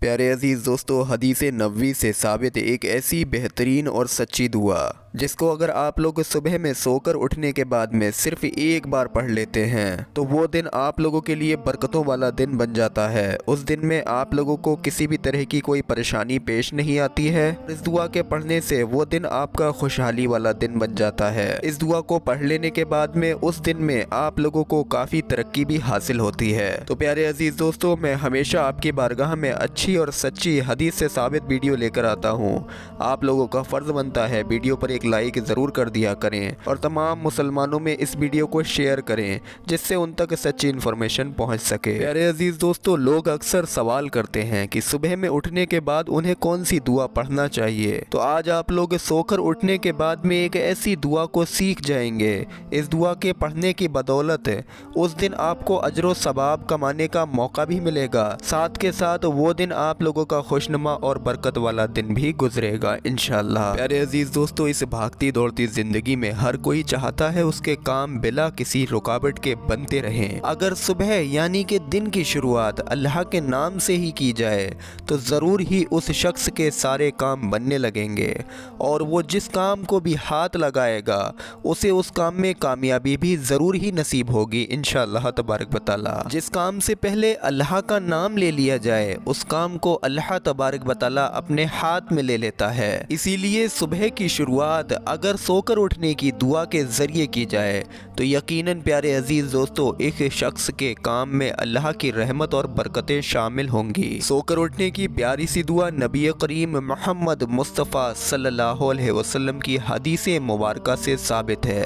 प्यारे अजीज़ दोस्तों, हदीस नबवी से साबित एक ऐसी बेहतरीन और सच्ची दुआ जिसको अगर आप लोग सुबह में सोकर उठने के बाद में सिर्फ एक बार पढ़ लेते हैं तो वो दिन आप लोगों के लिए बरकतों वाला दिन बन जाता है। उस दिन में आप लोगों को किसी भी तरह की कोई परेशानी पेश नहीं आती है। इस दुआ के पढ़ने से वो दिन आपका खुशहाली वाला दिन बन जाता है। इस दुआ को पढ़ लेने के बाद में उस दिन में आप लोगों को काफ़ी तरक्की भी हासिल होती है। तो प्यारे अजीज़ दोस्तों, मैं हमेशा आपकी बारगाह में अच्छी और सच्ची हदीस से साबित वीडियो लेकर आता हूँ। आप लोगों का फ़र्ज़ बनता है वीडियो पर एक लाइक ज़रूर कर दिया करें और तमाम मुसलमानों में इस वीडियो को शेयर करें जिससे उन तक सच्ची इन्फॉर्मेशन पहुँच सके। प्यारे अजीज़ दोस्तों, लोग अक्सर सवाल करते हैं कि सुबह में उठने के बाद उन्हें कौन सी दुआ पढ़ना चाहिए। तो आज आप लोग सोकर उठने के बाद में एक ऐसी दुआ को सीख जाएंगे। इस दुआ के पढ़ने की बदौलत उस दिन आपको अजर सवाब कमाने का मौका भी मिलेगा, साथ के साथ वो दिन आप लोगों का खुशनुमा और बरकत वाला दिन भी गुजरेगा इंशाअल्लाह। प्यारे अजीज दोस्तों, इस भागती दौड़ती जिंदगी में हर कोई चाहता है उसके काम बिला किसी रुकावट के बनते रहें। अगर सुबह यानी कि दिन की शुरुआत अल्लाह के नाम से ही की जाए तो ज़रूर ही उस शख्स के सारे काम बनने लगेंगे और वो जिस काम को भी हाथ लगाएगा उसे उस काम में कामयाबी भी ज़रूर ही नसीब होगी इंशाअल्लाह तबारक व तआला। जिस काम से पहले अल्लाह का नाम ले लिया जाए उस काम को अल्लाह तबारक व तआला अपने हाथ में ले लेता है। इसीलिए सुबह की शुरुआत अगर सोकर उठने की दुआ के ज़रिए की जाए तो यकीनन प्यारे अजीज़ दोस्तों, एक शख्स के काम में अल्लाह की रहमत और बरकतें शामिल होंगी। सोकर उठने की प्यारी सी दुआ नबी करीम मोहम्मद मुस्तफ़ा सल्लल्लाहु अलैहि वसल्लम की हदीस मुबारका से साबित है।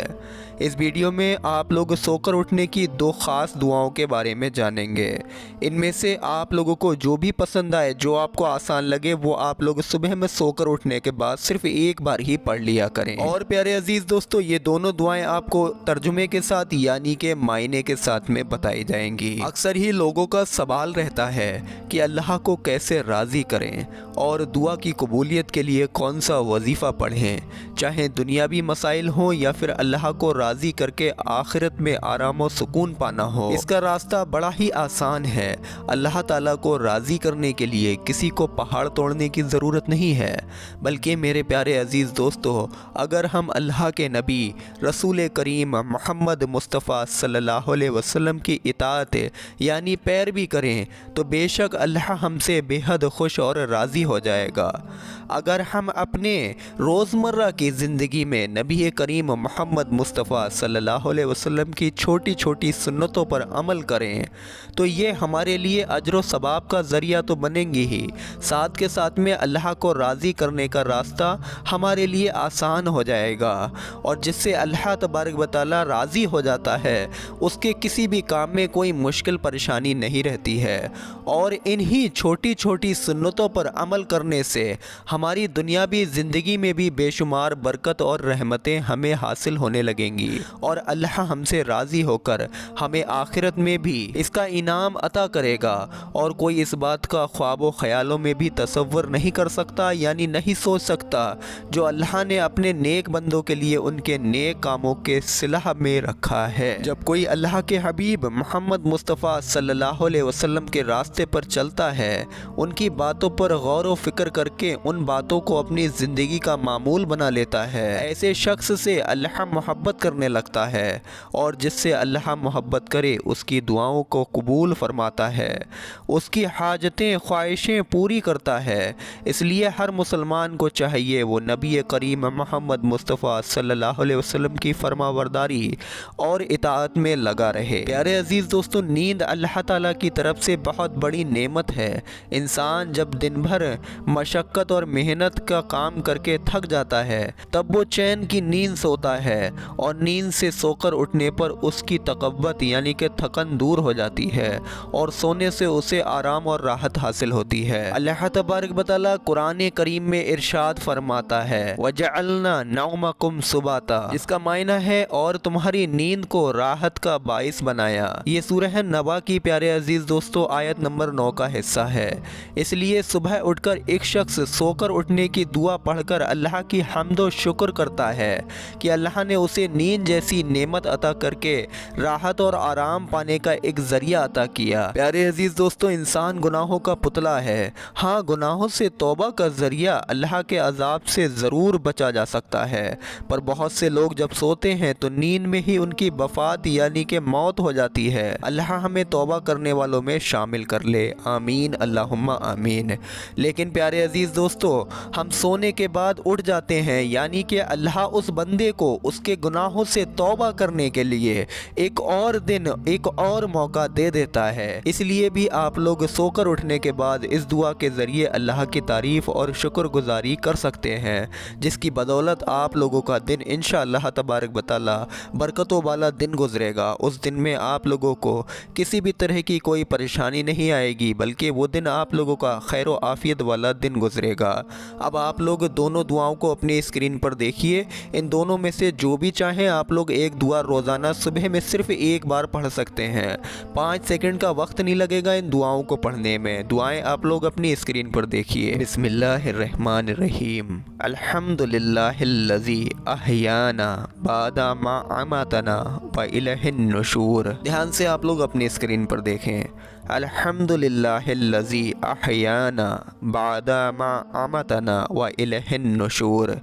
इस वीडियो में आप लोग सोकर उठने की दो ख़ास दुआओं के बारे में जानेंगे। इनमें से आप लोगों को जो भी पसंद आए, जो आपको आसान लगे, वो आप लोग सुबह में सोकर उठने के बाद सिर्फ एक बार ही पढ़ लिया करें। और प्यारे अजीज़ दोस्तों, ये दोनों दुआएं आपको तर्जुमे के साथ यानी के मायने के साथ में बताई जाएंगी। अक्सर ही लोगों का सवाल रहता है कि अल्लाह को कैसे राज़ी करें और दुआ की कबूलियत के लिए कौन सा वजीफ़ा पढ़ें, चाहे दुनियावी मसाइल हों या फिर अल्लाह को राज़ी करके आखिरत में आराम और सुकून पाना हो। इसका रास्ता बड़ा ही आसान है। अल्लाह ताला को राज़ी करने के लिए किसी को पहाड़ तोड़ने की ज़रूरत नहीं है, बल्कि मेरे प्यारे अजीज़ दोस्तों, अगर हम अल्लाह के नबी रसूल करीम मोहम्मद मुस्तफ़ा सल्लल्लाहु अलैहि वसल्लम की इताअत यानी पैरवी करें तो बेशक अल्लाह हमसे बेहद खुश और राज़ी हो जाएगा। अगर हम अपने रोज़मर्रा की ज़िंदगी में नबी करीम मोहम्मद मुस्तफ़ा सल्लल्लाहु अलैहि वसल्लम की छोटी छोटी सुन्नतों पर अमल करें तो ये हमारे लिए अजर सवाब का ज़रिया तो बनेंगी ही, साथ के साथ में अल्लाह को राज़ी करने का रास्ता हमारे लिए आसान हो जाएगा। और जिससे अल्लाह तबारक व तआला राज़ी हो जाता है उसके किसी भी काम में कोई मुश्किल परेशानी नहीं रहती है। और इन्हीं छोटी छोटी सुन्नतों पर अमल करने से हमारी दुनियावी ज़िंदगी में भी बेशुमार बरकत और रहमतें हमें हासिल होने लगेंगी और अल्लाह हमसे राज़ी होकर हमें आखिरत में भी इसका इनाम अता करेगा। और कोई इस बात का ख्वाब व ख्यालों में भी तसव्वुर नहीं कर सकता यानी नहीं सोच सकता जो अल्लाह ने अपने नेक बंदों के लिए उनके नेक कामों के सिलह में रखा है। जब कोई अल्लाह के हबीब मोहम्मद मुस्तफ़ा सल्लल्लाहु अलैहि वसल्लम के रास्ते पर चलता है, उनकी बातों पर गौर व फिक्र करके उन बातों को अपनी ज़िंदगी का मामूल बना लेता है, ऐसे शख्स से अल्लाह मोहब्बत करने लगता है और जिससे अल्लाह मोहब्बत करे उसकी दुआओं को कबूल फरमाता है, उसकी हाजतें ख्वाहिशें पूरी करता है। इसलिए हर मुसलमान को चाहिए वो नबी करीम मोहम्मद मुस्तफ़ा सल्लल्लाहु अलैहि वसल्लम की फरमाबरदारी और इताअत में लगा रहे। प्यारे अजीज़ दोस्तों, नींद अल्लाह ताला की तरफ से बहुत बड़ी नेमत है। इंसान जब दिन भर मशक्क़त और मेहनत का काम करके थक जाता है तब वो चैन की नींद सोता है और नींद से सोकर उठने पर उसकी तकव्वत यानी कि थकन दूर हो जाती है और सोने से उसे आराम और राहत हासिल होती है। अल्लाह तबारक व तआला कुरान करीम में इरशाद फरमाता है, वजअलना नौमकुम सुबाता, जिसका मायना है और तुम्हारी नींद को राहत का बाइस बनाया। ये सूरह नबा की प्यारे अजीज़ दोस्तों आयत नंबर 9 का हिस्सा है। इसलिए सुबह उठकर एक शख्स सोकर उठने की दुआ पढ़कर अल्लाह की हम्द व शुक्र करता है कि अल्लाह ने उसे नींद नींद जैसी नेमत अता करके राहत और आराम पाने का एक ज़रिया अता किया। प्यारे अजीज़ दोस्तों, इंसान गुनाहों का पुतला है। हाँ, गुनाहों से तौबा का ज़रिया अल्लाह के अज़ाब से ज़रूर बचा जा सकता है, पर बहुत से लोग जब सोते हैं तो नींद में ही उनकी वफ़ात यानी कि मौत हो जाती है। अल्लाह हमें तौबा करने वालों में शामिल कर ले, आमीन अल्लाहुम्मा आमीन। लेकिन प्यारे अजीज़ दोस्तों, हम सोने के बाद उठ जाते हैं, यानी कि अल्लाह उस बंदे को उसके गुनाहों से तौबा करने के लिए एक और दिन, एक और मौका दे देता है। इसलिए भी आप लोग सोकर उठने के बाद इस दुआ के ज़रिए अल्लाह की तारीफ़ और शुक्रगुजारी कर सकते हैं, जिसकी बदौलत आप लोगों का दिन इंशाअल्लाह तबारक व तआला बरकतों वाला दिन गुजरेगा। उस दिन में आप लोगों को किसी भी तरह की कोई परेशानी नहीं आएगी, बल्कि वो दिन आप लोगों का खैर व आफ़ियत वाला दिन गुजरेगा। अब आप लोग दोनों दुआओं को अपनी स्क्रीन पर देखिए। इन दोनों में से जो भी चाहें आप लोग एक दुआ रोज़ाना सुबह में सिर्फ एक बार पढ़ सकते हैं। 5 सेकंड का वक्त नहीं लगेगा इन दुआओं को पढ़ने में। दुआएं आप लोग अपनी स्क्रीन पर देखिए। बिस्मिल्लाहिर्रहमानिर्रहीम, अल्हम्दुलिल्लाहिल्लज़ी अहयाना बादा मा अमातना व इलैहिन नुशूर। ध्यान से आप लोग अपनी स्क्रीन पर देखें। अल्हम्दुलिल्लाहिल्लज़ी अहयाना बादा मा अमातना व इलैहिन नुशूर।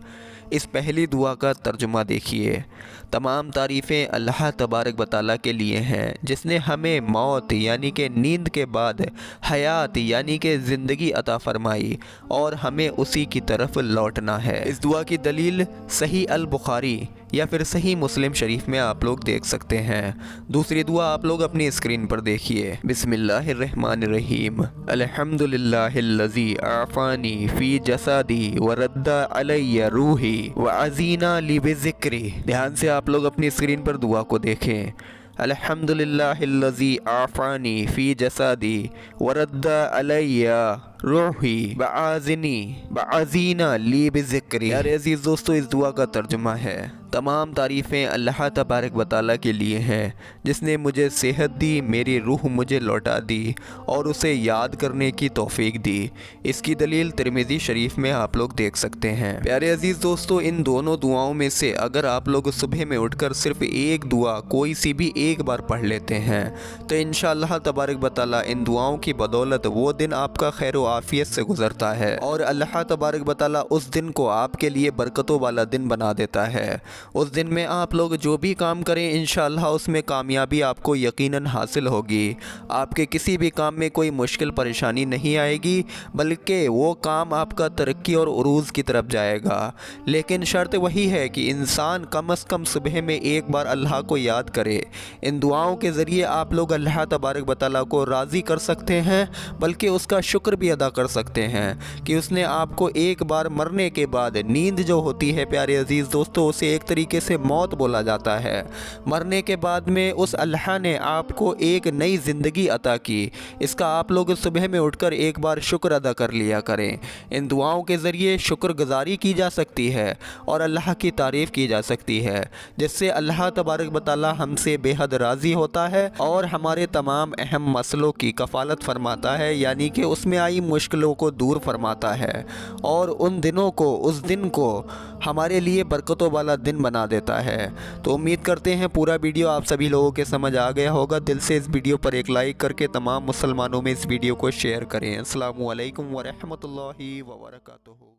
इस पहली दुआ का तर्जुमा देखिए। तमाम तारीफ़ें अल्लाह तबारक व तआला के लिए हैं, जिसने हमें मौत यानी कि नींद के बाद हयात यानी कि ज़िंदगी अता फ़रमाई और हमें उसी की तरफ लौटना है। इस दुआ की दलील सही अल बुखारी या फिर सही मुस्लिम शरीफ में आप लोग देख सकते हैं। दूसरी दुआ आप लोग अपनी स्क्रीन पर देखिए। बिस्मिल्लाहिर्रहमानिर्रहीम, अल्हम्दुलिल्लाहिल्लज़ी आफ़ानी फ़ी जसादी व रद्दा अलैया रूही व अज़ीना ली बिज़िक्री। ध्यान से आप लोग अपनी स्क्रीन पर दुआ को देखें। अल्हम्दुलिल्लाहिल्लज़ी आफ़ानी फ़ी जसादी व रद्दा अलैया रूही बआज़ीना ली बिज़िक्री। यार अज़ीज़ दोस्तों, इस दुआ का तर्जुमा है तमाम तारीफ़ें अल्लाह तबारक व तआला के लिए हैं, जिसने मुझे सेहत दी, मेरी रूह मुझे लौटा दी और उसे याद करने की तौफ़ीक दी। इसकी दलील तिरमिज़ी शरीफ में आप लोग देख सकते हैं। प्यारे अज़ीज़ दोस्तों, इन दोनों दुआओं में से अगर आप लोग सुबह में उठकर सिर्फ एक दुआ कोई सी भी एक बार पढ़ लेते हैं तो इंशाअल्लाह तबारक व तआला इन दुआओं की बदौलत वो दिन आपका खैर व आफ़ियत से गुज़रता है और अल्लाह तबारक व तआला उस दिन को आपके लिए बरकतों वाला दिन बना देता है। उस दिन में आप लोग जो भी काम करें इंशाअल्लाह उसमें कामयाबी आपको यकीनन हासिल होगी। आपके किसी भी काम में कोई मुश्किल परेशानी नहीं आएगी, बल्कि वो काम आपका तरक्की और उरूज़ की तरफ जाएगा। लेकिन शर्त वही है कि इंसान कम अज़ कम सुबह में एक बार अल्लाह को याद करे। इन दुआओं के ज़रिए आप लोग अल्लाह तबारक व तआला को राज़ी कर सकते हैं, बल्कि उसका शुक्र भी अदा कर सकते हैं कि उसने आपको एक बार मरने के बाद, नींद जो होती है प्यारे अजीज़ दोस्तों, उसे एक तरीके से मौत बोला जाता है। मरने के बाद में उस अल्लाह ने आपको एक नई ज़िंदगी अता की। इसका आप लोग सुबह में उठकर एक बार शुक्र अदा कर लिया करें। इन दुआओं के ज़रिए शुक्रगुजारी की जा सकती है और अल्लाह की तारीफ़ की जा सकती है, जिससे अल्लाह तबारक व तआला हमसे बेहद राज़ी होता है और हमारे तमाम अहम मसलों की कफ़ालत फरमाता है, यानी कि उसमें आई मुश्किलों को दूर फरमाता है और उन दिनों को, उस दिन को हमारे लिए बरकतों वाला दिन बना देता है। तो उम्मीद करते हैं पूरा वीडियो आप सभी लोगों के समझ आ गया होगा। दिल से इस वीडियो पर एक लाइक करके तमाम मुसलमानों में इस वीडियो को शेयर करें। अस्सलामु अलैकुम व रहमतुल्लाहि व बरकातुहू।